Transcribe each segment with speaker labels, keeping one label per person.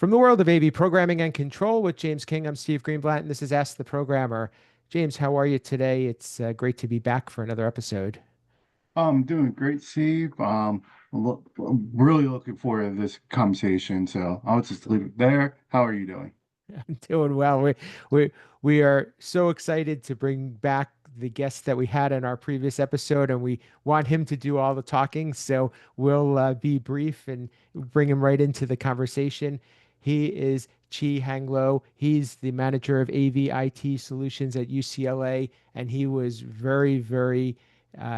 Speaker 1: From the world of AV programming and control with James King, I'm Steve Greenblatt, and this is Ask the Programmer. James, how are you today? It's great to be back for another episode.
Speaker 2: I'm doing great, Steve. I'm really looking forward to this conversation. So I'll just leave it there. How are you doing?
Speaker 1: I'm doing well. We we are so excited to bring back the guest that we had in our previous episode, and we want him to do all the talking. So we'll be brief and bring him right into the conversation. He is Chi Hanglo. He's the manager of AV IT solutions at UCLA, and he was very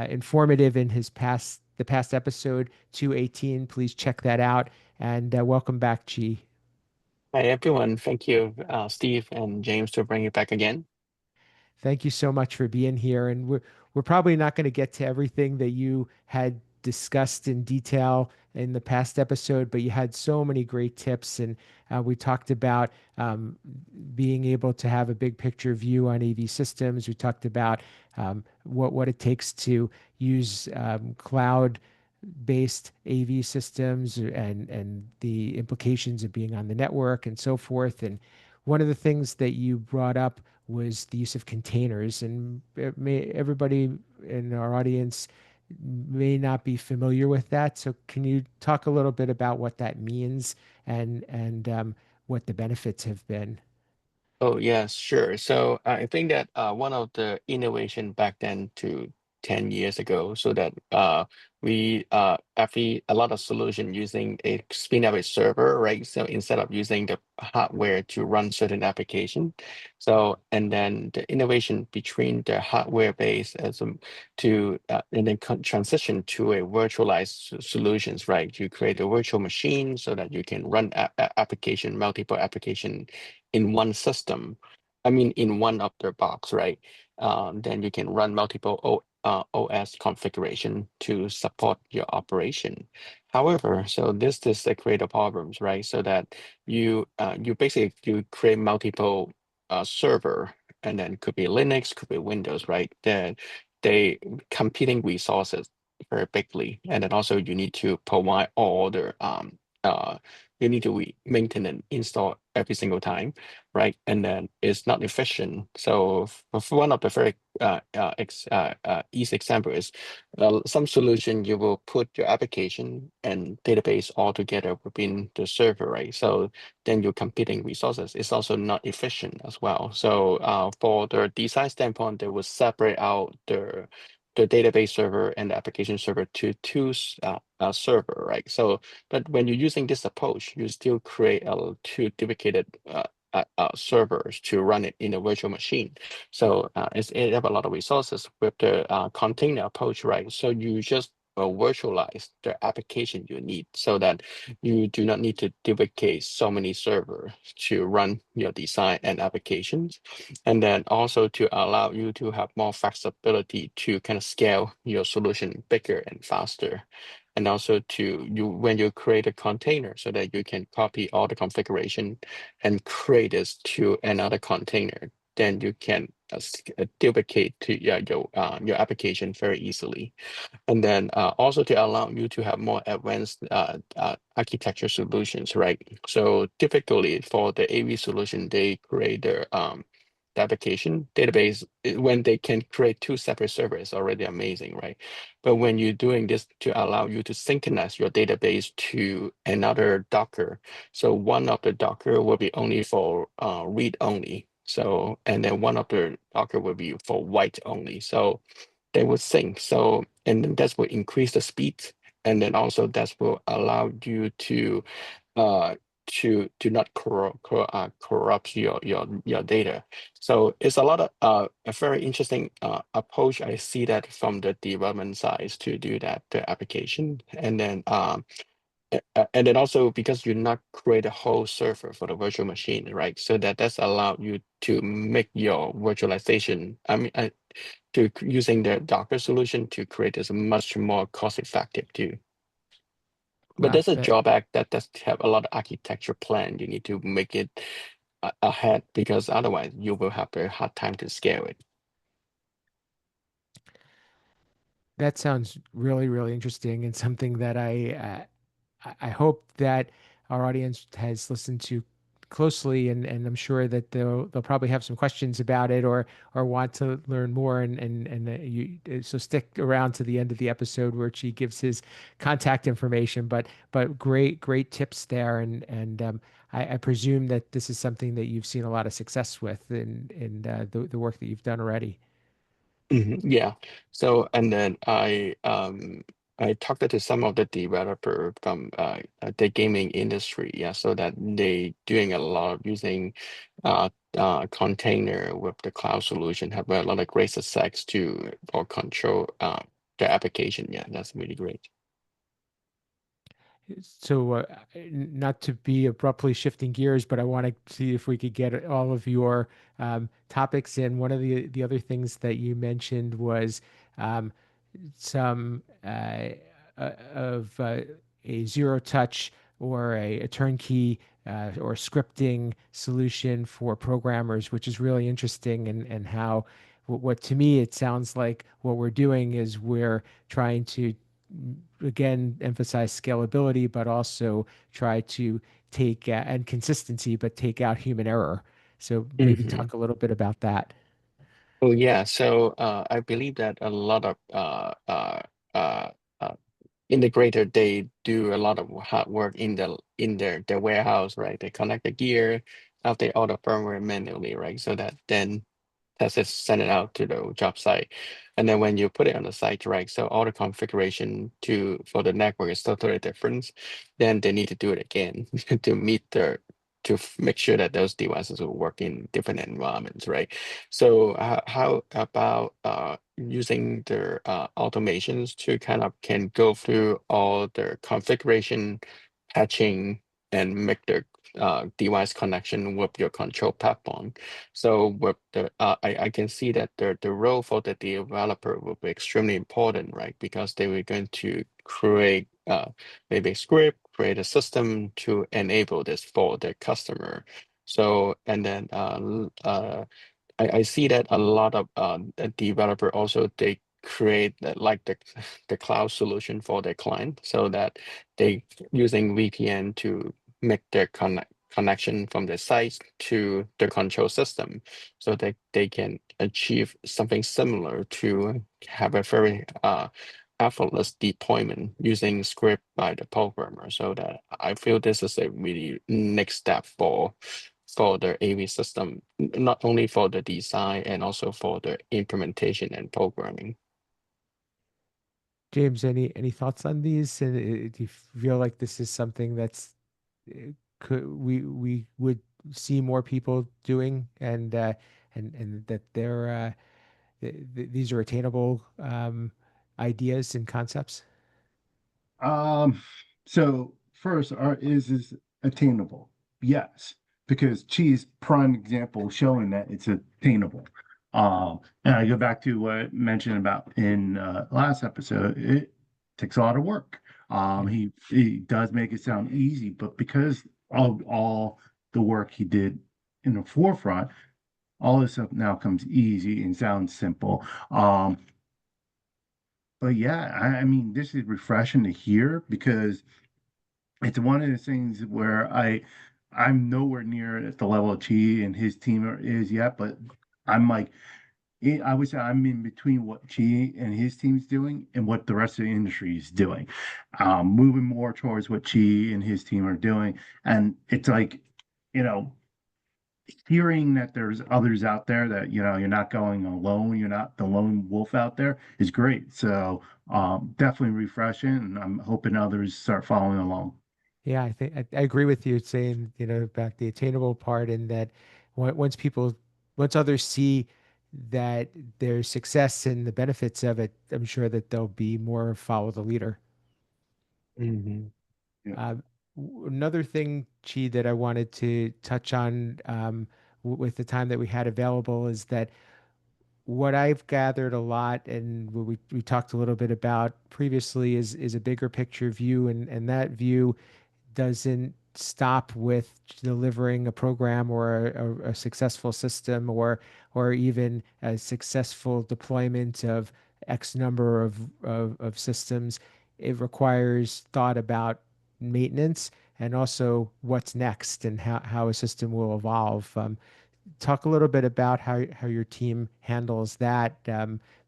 Speaker 1: informative in the past episode 218. Please check that out. And welcome back, Chi.
Speaker 3: Hi, everyone. Thank you, Steve and James, to bring it back again.
Speaker 1: Thank you so much for being here. And we're probably not going to get to everything that you had discussed in detail in the past episode, but you had so many great tips. And we talked about being able to have a big picture view on AV systems. We talked about what it takes to use cloud based AV systems and the implications of being on the network and so forth. And one of the things that you brought up was the use of containers, and everybody in our audience may not be familiar with that. So can you talk a little bit about what that means and what the benefits have been?
Speaker 3: Oh, yes, sure. So I think that one of the innovation back then to 10 years ago, so that we actually a lot of solution using a spin up a server, right? So instead of using the hardware to run certain application, so and then the innovation between the hardware base as to and then transition to a virtualized solutions, right? You create a virtual machine so that you can run application, multiple application in one system. I mean, in one of the box, right? Then you can run multiple OS configuration to support your operation. However, so this create a problems, right? So that you basically you create multiple server, and then could be Linux, could be Windows, right? Then they competing resources very bigly, and then also you need to provide all the you need to maintain and install every single time, right? And then it's not efficient. So for one of the very easy example is some solution you will put your application and database all together within the server, right? So then your competing resources is also not efficient as well. So for the design standpoint, they will separate out the database server and the application server to two server, right? So but when you're using this approach, you still create two duplicated servers to run it in a virtual machine. So it have a lot of resources with the container approach, right? So you just virtualize the application you need so that you do not need to duplicate so many servers to run your design and applications. And then also to allow you to have more flexibility to kind of scale your solution bigger and faster, and also to you when you create a container so that you can copy all the configuration and create this to another container, then you can duplicate to your application very easily. And then also to allow you to have more advanced architecture solutions, right? So typically for the AV solution, they create their the application database when they can create two separate servers, already amazing, right? But when you're doing this to allow you to synchronize your database to another Docker, so one of the Docker will be only for read only. So and then one of the Docker will be for write only. So they will sync. So, and then that will increase the speed. And then also that will allow you uh, to not corrupt your data. So it's a lot of a very interesting approach. I see that from the development side to do that, the application. And then also because you not create a whole server for the virtual machine, right? So that's allow you to make your virtualization. To using the Docker solution to create is much more cost effective too. But
Speaker 1: Wow,
Speaker 3: there's a
Speaker 1: that
Speaker 3: drawback that does have a lot of architecture plan. You need to make it ahead because otherwise you will have a hard time to scale it.
Speaker 1: that sounds really interesting and something that I hope that our audience has listened to closely, and I'm sure that they'll probably have some questions about it or want to learn more. So stick around to the end of the episode where she gives his contact information. But great tips there, and I presume that this is something that you've seen a lot of success with in the work that you've done already.
Speaker 3: Yeah. So and then I talked to some of the developer from the gaming industry, yeah, so that they doing a lot of using container with the cloud solution, have a lot of great success to or control the application. Yeah, that's really great.
Speaker 1: So, not to be abruptly shifting gears, but I want to see if we could get all of your topics in. One of the other things that you mentioned was um, some of a zero touch or a turnkey or scripting solution for programmers, which is really interesting, and how what to me it sounds like what we're doing is we're trying to again emphasize scalability, but also try to take and consistency, but take out human error. So maybe
Speaker 3: Mhm.
Speaker 1: talk a little bit about that.
Speaker 3: Oh yeah, so I believe that a lot of uh, uh, integrator, they do a lot of hard work in their warehouse, right? They connect the gear, update all the firmware manually, right? So that then test it, send it out to the job site. And then when you put it on the site, right? So all the configuration to for the network is totally different. Then they need to do it again to meet the make sure that those devices will work in different environments, right? So how about using the automations to kind of can go through all the configuration, patching, and make the device connection with your control platform. So with the I can see that the role for the developer will be extremely important, right? Because they were going to create maybe a script, create a system to enable this for the customer. So and then I see that a lot of the developer also they create like the cloud solution for their client so that they using VPN to make their connection from the site to the control system so that they can achieve something similar to have a very effortless deployment using script by the programmer. So that I feel this is a really next step for the AV system, not only for the design and also for the implementation and programming.
Speaker 1: James, any thoughts on these? And do you feel like this is something that's could we would see more people doing, and that these are attainable ideas and concepts?
Speaker 2: Um, so first, is attainable? Yes, because Chi's prime example showing that it's attainable. And I go back to what I mentioned about in last episode. It takes a lot of work.
Speaker 1: Yeah.
Speaker 2: He does make it sound easy, but because of all the work he did in the forefront, all this stuff now comes easy and sounds simple. But yeah, I mean, this is refreshing to hear because it's one of the things where I'm nowhere near at the level of Chi and his team is yet, but I'm like I would say I'm in between what Chi and his team's doing and what the rest of the industry is doing. Moving more towards what Chi and his team are doing. And it's like, you know, hearing that there's others out there that, you're not going alone, you're not the lone wolf out there is great. So definitely refreshing, and I'm hoping others start following along.
Speaker 1: Yeah, I think I agree with you saying, about the attainable part, and that once once others see that there's success and the benefits of it, I'm sure that there'll be more follow the leader.
Speaker 3: Mhm.
Speaker 1: Uh, Another thing, Chi, that I wanted to touch on with the time that we had available is that what I've gathered a lot, and what we talked a little bit about previously, is a bigger picture view, and that view doesn't stop with delivering a program or a successful system, or even a successful deployment of X number of systems. It requires thought about maintenance, and also what's next and how a system will evolve. Talk a little bit about how your team handles that,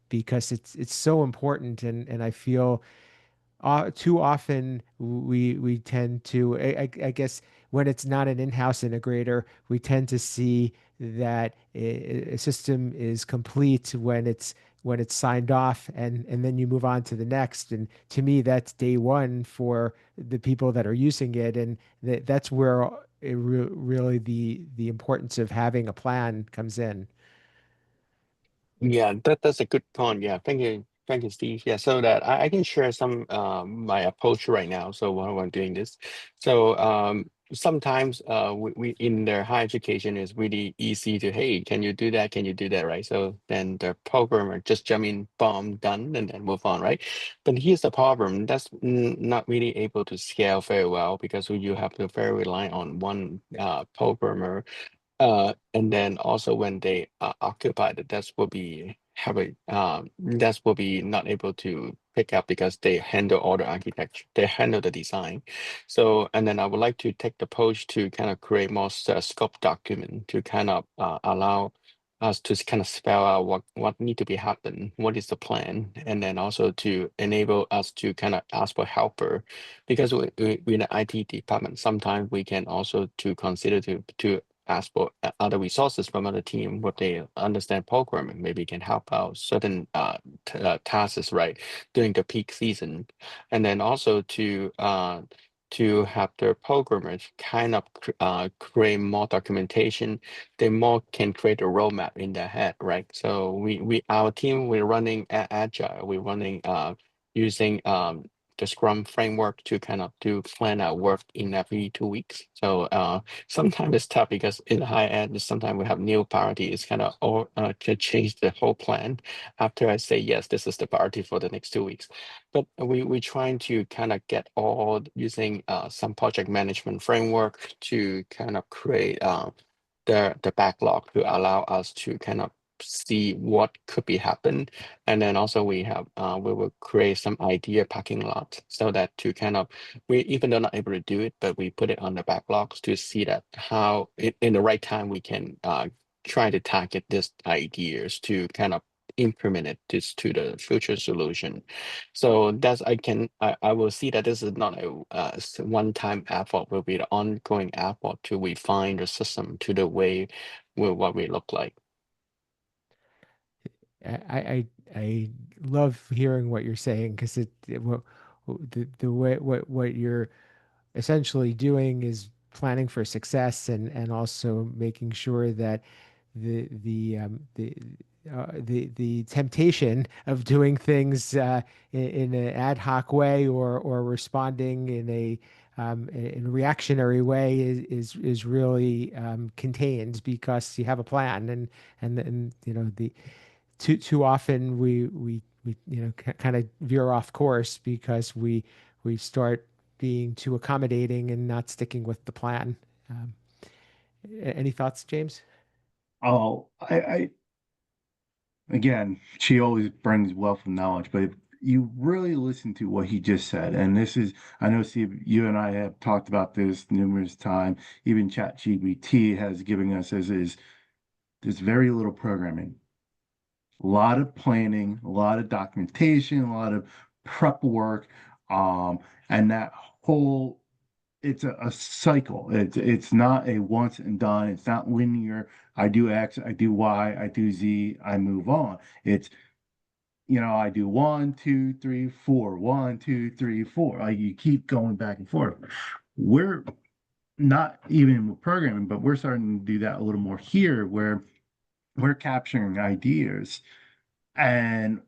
Speaker 1: because it's so important, and I feel too often we tend to I guess when it's not an in-house integrator, we tend to see that a system is complete when it's signed off, and then you move on to the next. And to me, that's day one for the people that are using it, and that's where really the importance of having a plan comes in.
Speaker 3: Yeah, that's a good point. Yeah, thank you, Steve. Yeah, so that I can share some my approach right now. So while I'm doing this, so sometimes we in their higher education is really easy to, hey, can you do that? Can you do that? Right? So then the programmer just jump in, bomb, done, and then move on, right? But here's the problem. That's not really able to scale very well because you have to very rely on one programmer, and then also when they are occupied, that's will be have a that's will be not able to pick up because they handle all the architecture, they handle the design. So, and then I would like to take the approach to kind of create more scope document to kind of allow us to kind of spell out what need to be happen, what is the plan, and then also to enable us to kind of ask for helper, because we in the IT department sometimes we can also to consider to ask for other resources from other team, what they understand programming, maybe can help out certain tasks, right, during the peak season. And then also to have the programmers kind of create more documentation, they more can create a roadmap in their head, right? So we our team, we're running agile, we're running using the Scrum framework to kind of do plan our work in every 2 weeks. So sometimes it's tough because in the high end, sometimes we have new priority. It's kind of all to change the whole plan after I say yes, this is the priority for the next 2 weeks. But we trying to kind of get all using some project management framework to kind of create the backlog to allow us to kind of see what could be happen. And then also we have we will create some idea parking lot so that to kind of, we even though not able to do it, but we put it on the backlogs to see that how in the right time we can try to target these ideas to kind of implement it this to the future solution. So that's I will see that this is not a one-time effort, will be the ongoing effort to refine the system to the way will what we look like.
Speaker 1: I love hearing what you're saying, because the way what you're essentially doing is planning for success, and also making sure that the temptation of doing things in an ad hoc way, or responding in a reactionary way is really contained, because you have a plan. And the too often we kind of veer off course because we start being too accommodating and not sticking with the plan. Um, any thoughts, James?
Speaker 2: Oh, I again, she always brings wealth of knowledge, but if you really listen to what he just said, and this is, I know, Steve, you and I have talked about this numerous times. Even ChatGPT has given us as is there's very little programming, a lot of planning, a lot of documentation, a lot of prep work, and that whole it's a cycle. It's not a once and done. It's not linear. I do X, I do Y, I do Z, I move on. It's I do one, two, three, four, one, two, three, four. Like you keep going back and forth. We're not even with programming, but we're starting to do that a little more here where we're capturing ideas and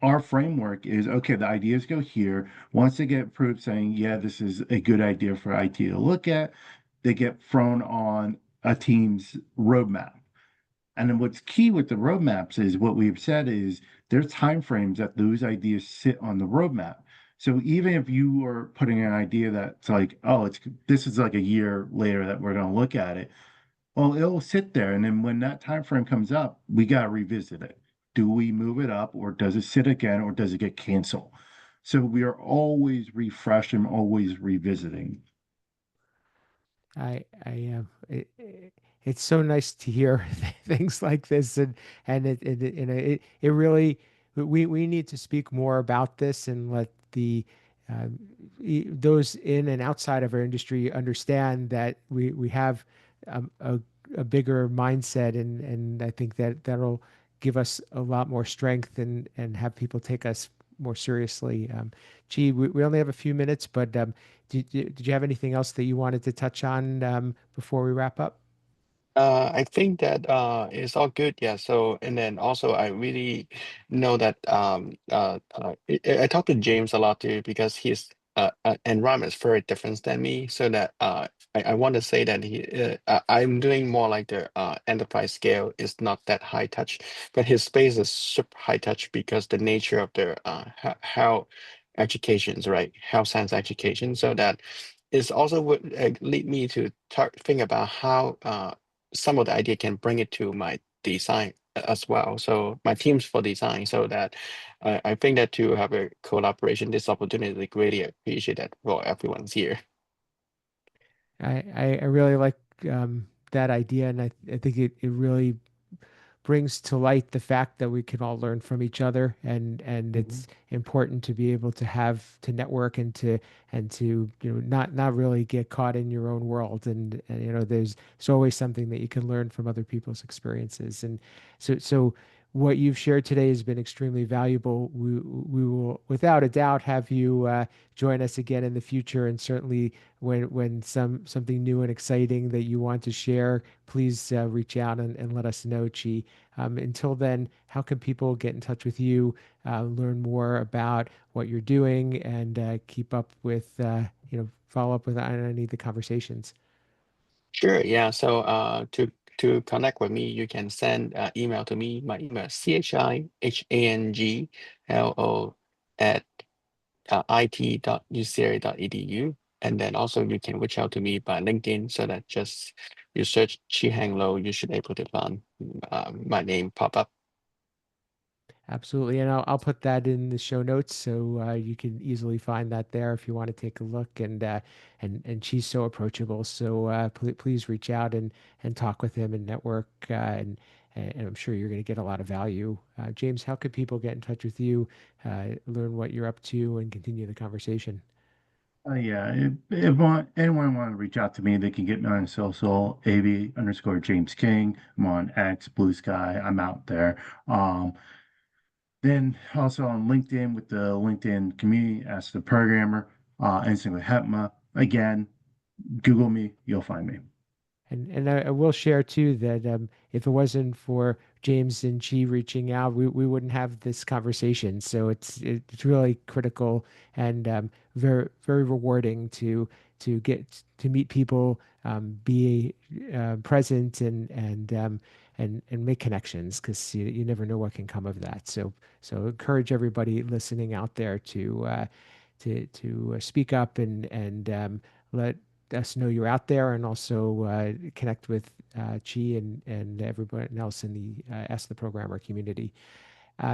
Speaker 2: our framework is okay, the ideas go here. Once they get approved saying, yeah, this is a good idea for IT to look at, they get thrown on a team's roadmap. And then what's key with the roadmaps is what we've said is there's timeframes that those ideas sit on the roadmap. So even if you are putting an idea that's like, oh, it's this is like a year later that we're going to look at it, well, it'll sit there, and then when that time frame comes up, we got to revisit it. Do we move it up, or does it sit again, or does it get canceled? So we are always refreshing, always revisiting.
Speaker 1: It's so nice to hear things like this, and it really we need to speak more about this and let the um, those in and outside of our industry understand that we have a bigger mindset, and I think that that'll give us a lot more strength and have people take us more seriously. Gee, we only have a few minutes, but did you have anything else that you wanted to touch on before we wrap up?
Speaker 3: I think that it's all good, yeah. So, and then also, I really know that I talk to James a lot too because his environment is very different than me. So that I want to say that I'm doing more like the enterprise scale is not that high touch, but his space is super high touch because the nature of the how educations, right? How science education, so that is also would lead me to talk think about how some of the idea can bring it to my design as well. So my teams for design, so that I think that to have a collaboration, this opportunity, greatly appreciate that for everyone's here.
Speaker 1: I really like that idea, and I think it really brings to light the fact that we can all learn from each other, and
Speaker 2: Mhm.
Speaker 1: it's important to be able to have to network and to not really get caught in your own world, and there's always something that you can learn from other people's experiences. And so what you've shared today has been extremely valuable. We will without a doubt have you join us again in the future, and certainly when something new and exciting that you want to share, please reach out and let us know, Chi. Until then, how can people get in touch with you, learn more about what you're doing, and keep up with, follow up with on any of the conversations?
Speaker 3: Sure, yeah. So to connect with me, you can send email to me. My email is chihanglo at it.ucla.edu. And then also you can reach out to me by LinkedIn, so that just you search Chi Hang Lo, you should able to find my name pop up.
Speaker 1: Absolutely, and I'll put that in the show notes so you can easily find that there if you want to take a look. And she's so approachable, so please reach out and talk with him and network, and I'm sure you're going to get a lot of value. James, how could people get in touch with you, learn what you're up to, and continue the conversation?
Speaker 2: Yeah, if anyone want to reach out to me, they can get me on social, AV_James King. I'm on X, Blue Sky. I'm out there. Then also on LinkedIn with the LinkedIn community as the programmer, Instant with HEPMA. Again, Google me, you'll find me.
Speaker 1: And I will share too that if it wasn't for James and Chi reaching out, we wouldn't have this conversation. So it's really critical and very very rewarding to get to meet people, be present and make connections, because you never know what can come of that. So encourage everybody listening out there to speak up and let us know you're out there, and also connect with Chi and everyone else in the Ask the Programmer community.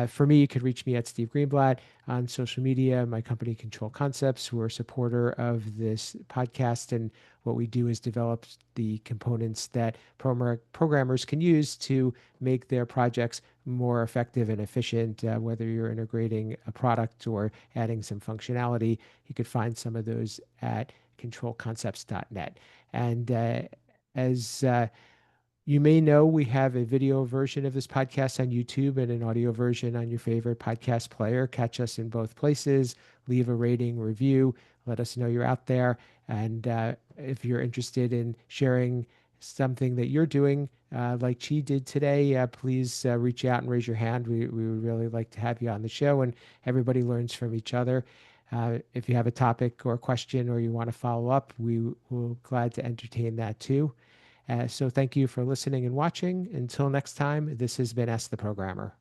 Speaker 1: For me, you could reach me at Steve Greenblatt on social media. My company, Control Concepts, who are a supporter of this podcast. And what we do is develop the components that programmers can use to make their projects more effective and efficient. Whether you're integrating a product or adding some functionality, you could find some of those at controlconcepts.net. And as you may know, we have a video version of this podcast on YouTube and an audio version on your favorite podcast player. Catch us in both places. Leave a rating, review. Let us know you're out there. And if you're interested in sharing something that you're doing, like Chi did today, please reach out and raise your hand. We would really like to have you on the show, and everybody learns from each other. If you have a topic or a question or you want to follow up, we will glad to entertain that too. So thank you for listening and watching. Until next time, this has been Ask the Programmer.